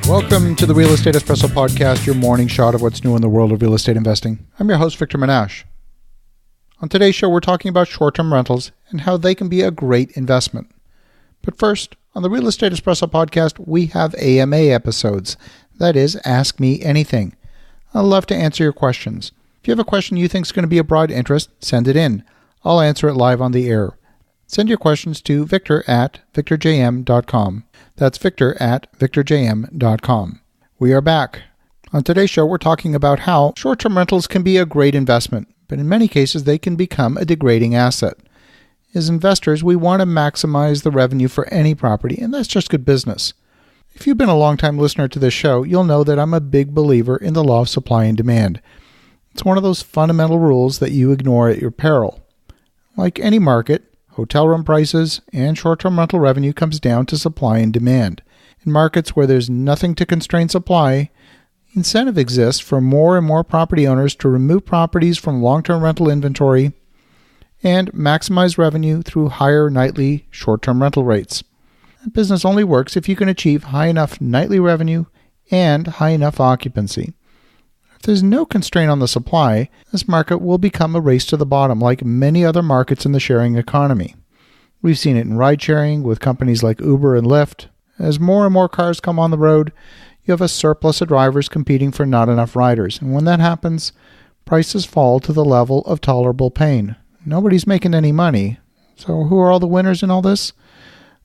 Welcome to the Real Estate Espresso Podcast, your morning shot of what's new in the world of real estate investing. I'm your host, Victor Menashe. On today's show, we're talking about short-term rentals and how they can be a great investment. But first, on the Real Estate Espresso Podcast, we have AMA episodes. That is, Ask Me Anything. I'd love to answer your questions. If you have a question you think is going to be of broad interest, send it in. I'll answer it live on the air. Send your questions to victor@victorjm.com. That's victor@victorjm.com. We are back. On today's show, we're talking about how short-term rentals can be a great investment, but in many cases, they can become a degrading asset. As investors, we want to maximize the revenue for any property, and that's just good business. If you've been a long-time listener to this show, you'll know that I'm a big believer in the law of supply and demand. It's one of those fundamental rules that you ignore at your peril. Like any market, hotel room prices and short-term rental revenue comes down to supply and demand. In markets where there's nothing to constrain supply, incentive exists for more and more property owners to remove properties from long-term rental inventory and maximize revenue through higher nightly short-term rental rates. That business only works if you can achieve high enough nightly revenue and high enough occupancy. If there's no constraint on the supply, this market will become a race to the bottom like many other markets in the sharing economy. We've seen it in ride-sharing with companies like Uber and Lyft. As more and more cars come on the road, you have a surplus of drivers competing for not enough riders. And when that happens, prices fall to the level of tolerable pain. Nobody's making any money. So who are all the winners in all this?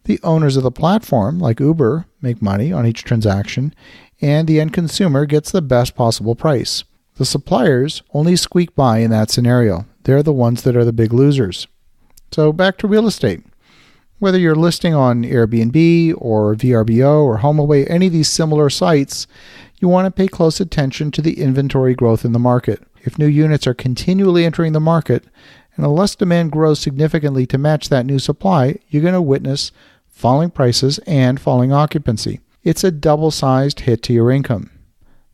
The owners of the platform, like Uber, make money on each transaction, and the end consumer gets the best possible price. The suppliers only squeak by in that scenario. They're the ones that are the big losers. So back to real estate. Whether you're listing on Airbnb or VRBO or HomeAway, any of these similar sites, you want to pay close attention to the inventory growth in the market. If new units are continually entering the market, and unless demand grows significantly to match that new supply, you're going to witness falling prices and falling occupancy. It's a double-sized hit to your income.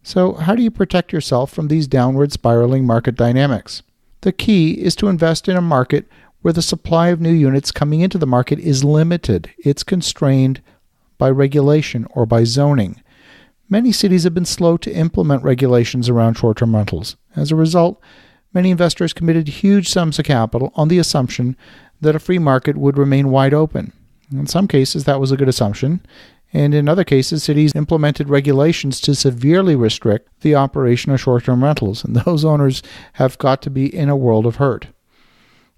So how do you protect yourself from these downward spiraling market dynamics? The key is to invest in a market where the supply of new units coming into the market is limited. It's constrained by regulation or by zoning. Many cities have been slow to implement regulations around short-term rentals. As a result, many investors committed huge sums of capital on the assumption that a free market would remain wide open. In some cases, that was a good assumption. And in other cases, cities implemented regulations to severely restrict the operation of short-term rentals, and those owners have got to be in a world of hurt.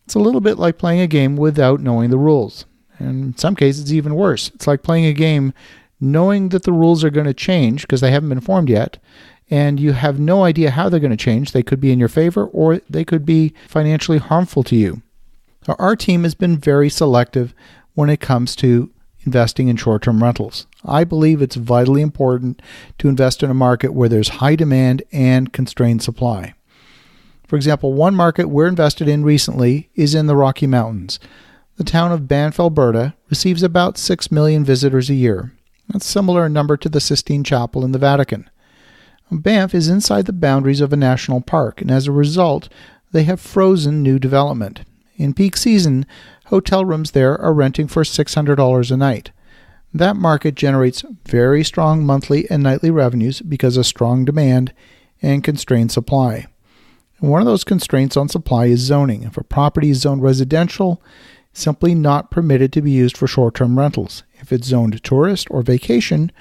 It's a little bit like playing a game without knowing the rules. And in some cases, it's even worse. It's like playing a game knowing that the rules are going to change because they haven't been formed yet, and you have no idea how they're going to change. They could be in your favor or they could be financially harmful to you. So our team has been very selective when it comes to investing in short-term rentals. I believe it's vitally important to invest in a market where there's high demand and constrained supply. For example, one market we're invested in recently is in the Rocky Mountains. The town of Banff, Alberta, receives about 6 million visitors a year. That's a similar number to the Sistine Chapel in the Vatican. Banff is inside the boundaries of a national park, and as a result, they have frozen new development. In peak season, hotel rooms there are renting for $600 a night. That market generates very strong monthly and nightly revenues because of strong demand and constrained supply. And one of those constraints on supply is zoning. If a property is zoned residential, it's simply not permitted to be used for short-term rentals. If it's zoned tourist or vacation,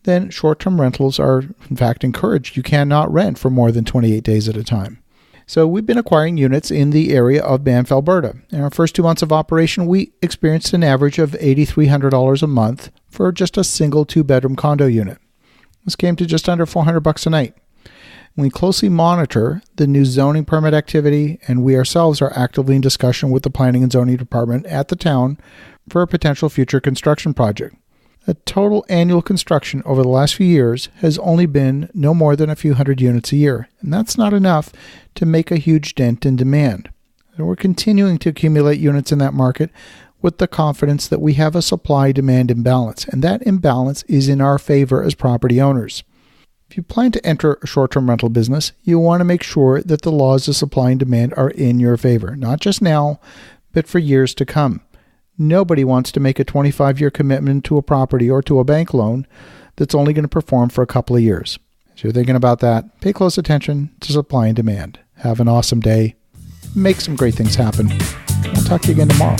then short-term rentals are in fact encouraged. You cannot rent for more than 28 days at a time. So we've been acquiring units in the area of Banff, Alberta. In our first 2 months of operation, we experienced an average of $8,300 a month for just a single 2-bedroom condo unit. This came to just under $400 a night. We closely monitor the new zoning permit activity, and we ourselves are actively in discussion with the planning and zoning department at the town for a potential future construction project. The total annual construction over the last few years has only been no more than a few hundred units a year, and that's not enough to make a huge dent in demand. And we're continuing to accumulate units in that market with the confidence that we have a supply-demand imbalance, and that imbalance is in our favor as property owners. If you plan to enter a short-term rental business, you want to make sure that the laws of supply and demand are in your favor, not just now, but for years to come. Nobody wants to make a 25-year commitment to a property or to a bank loan that's only going to perform for a couple of years. As you're thinking about that, pay close attention to supply and demand. Have an awesome day. Make some great things happen. I'll talk to you again tomorrow.